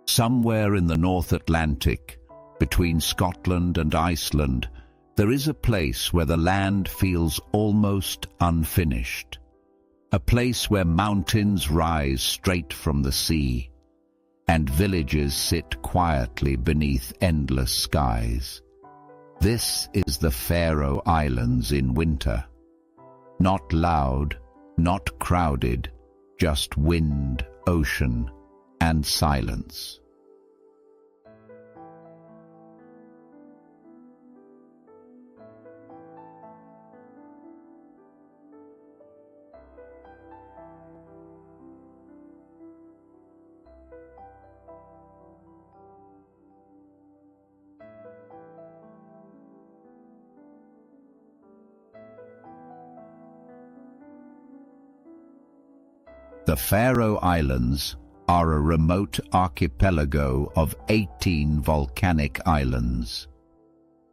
Somewhere in the North Atlantic, between Scotland and Iceland, there is a place where the land feels almost unfinished. A place where mountains rise straight from the sea, and villages sit quietly beneath endless skies. This is the Faroe Islands in winter. Not loud, not crowded, just wind, ocean, and silence. The Faroe Islands are a remote archipelago of 18 volcanic islands.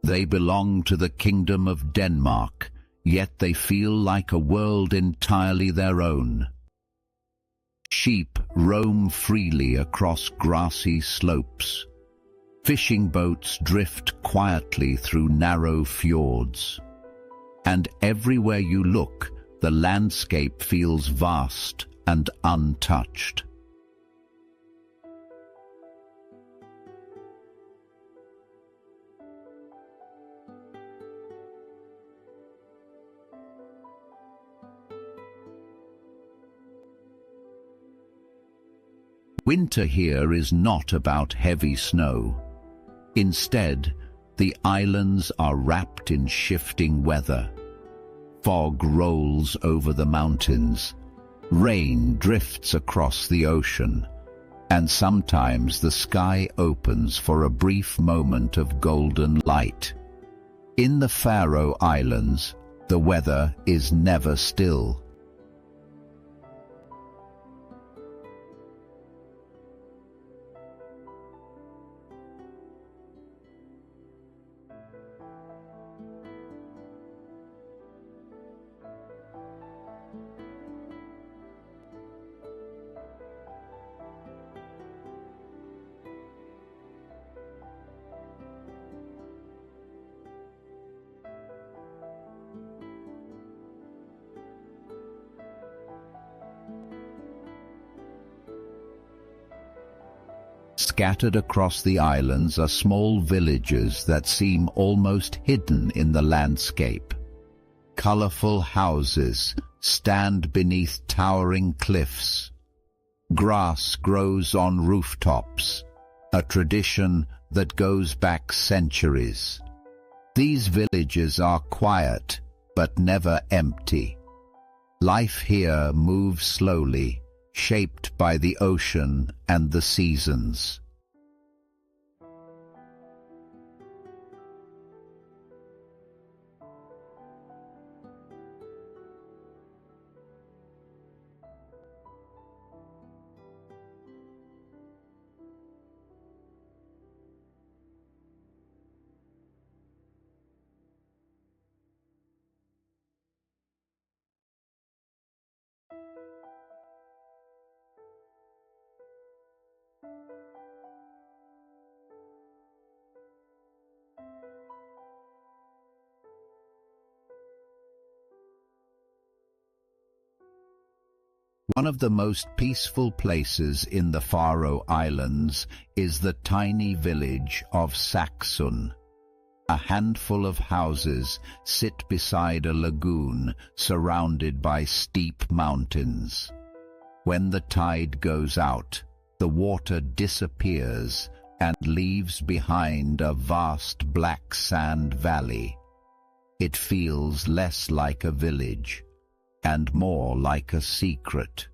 They belong to the Kingdom of Denmark, yet they feel like a world entirely their own. Sheep roam freely across grassy slopes. Fishing boats drift quietly through narrow fjords. And everywhere you look, the landscape feels vast and untouched. Winter here is not about heavy snow. Instead, the islands are wrapped in shifting weather. Fog rolls over the mountains. Rain drifts across the ocean, and sometimes the sky opens for a brief moment of golden light. In the Faroe Islands, the weather is never still. Scattered across the islands are small villages that seem almost hidden in the landscape. Colorful houses stand beneath towering cliffs. Grass grows on rooftops, a tradition that goes back centuries. These villages are quiet, but never empty. Life here moves slowly, shaped by the ocean and the seasons. One of the most peaceful places in the Faroe Islands is the tiny village of Saksun. A handful of houses sit beside a lagoon surrounded by steep mountains. When the tide goes out, the water disappears and leaves behind a vast black sand valley. It feels less like a village and more like a secret.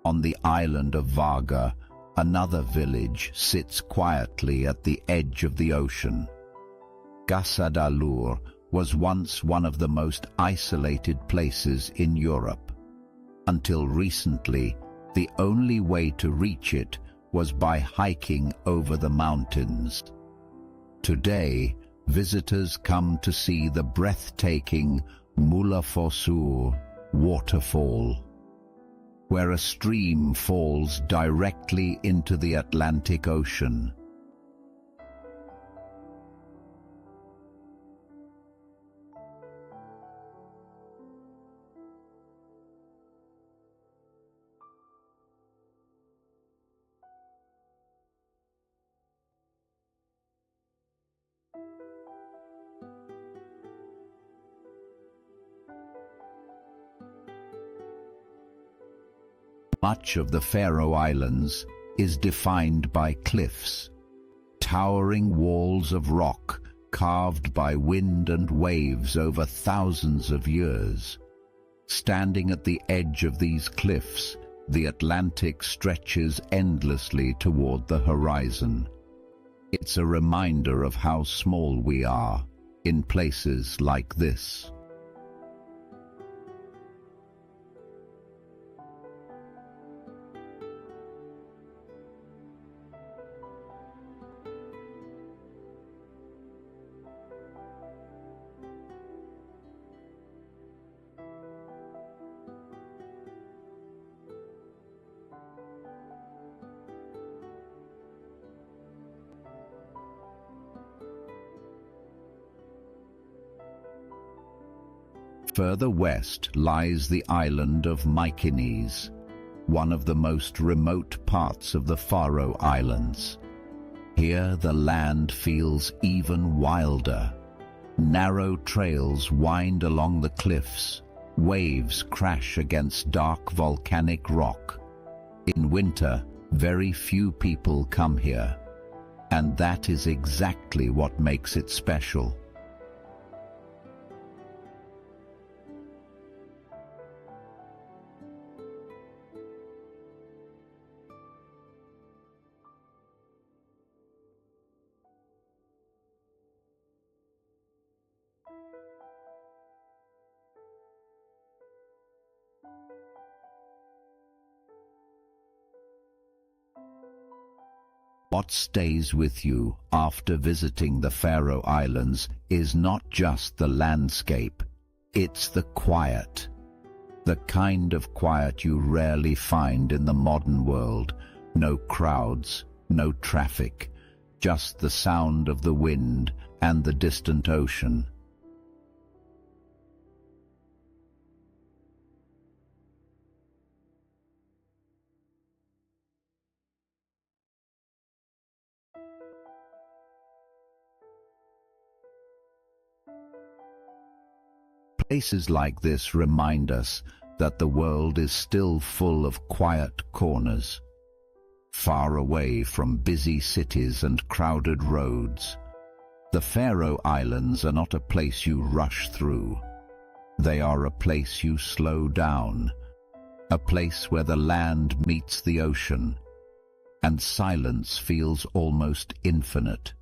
On the island of Vaga, another village sits quietly at the edge of the ocean. Gásadalur was once one of the most isolated places in Europe. Until recently, the only way to reach it was by hiking over the mountains. Today, visitors come to see the breathtaking Múlafossur waterfall, where a stream falls directly into the Atlantic Ocean. Much of the Faroe Islands is defined by cliffs, towering walls of rock carved by wind and waves over thousands of years. Standing at the edge of these cliffs, the Atlantic stretches endlessly toward the horizon. It's a reminder of how small we are in places like this. Further west lies the island of Mykonos, one of the most remote parts of the Faroe Islands. Here the land feels even wilder. Narrow trails wind along the cliffs, waves crash against dark volcanic rock. In winter, very few people come here, and that is exactly what makes it special. What stays with you after visiting the Faroe Islands is not just the landscape, it's the quiet. The kind of quiet you rarely find in the modern world. No crowds, no traffic, just the sound of the wind and the distant ocean. Places like this remind us that the world is still full of quiet corners, far away from busy cities and crowded roads. The Faroe Islands are not a place you rush through. They are a place you slow down, a place where the land meets the ocean, and silence feels almost infinite.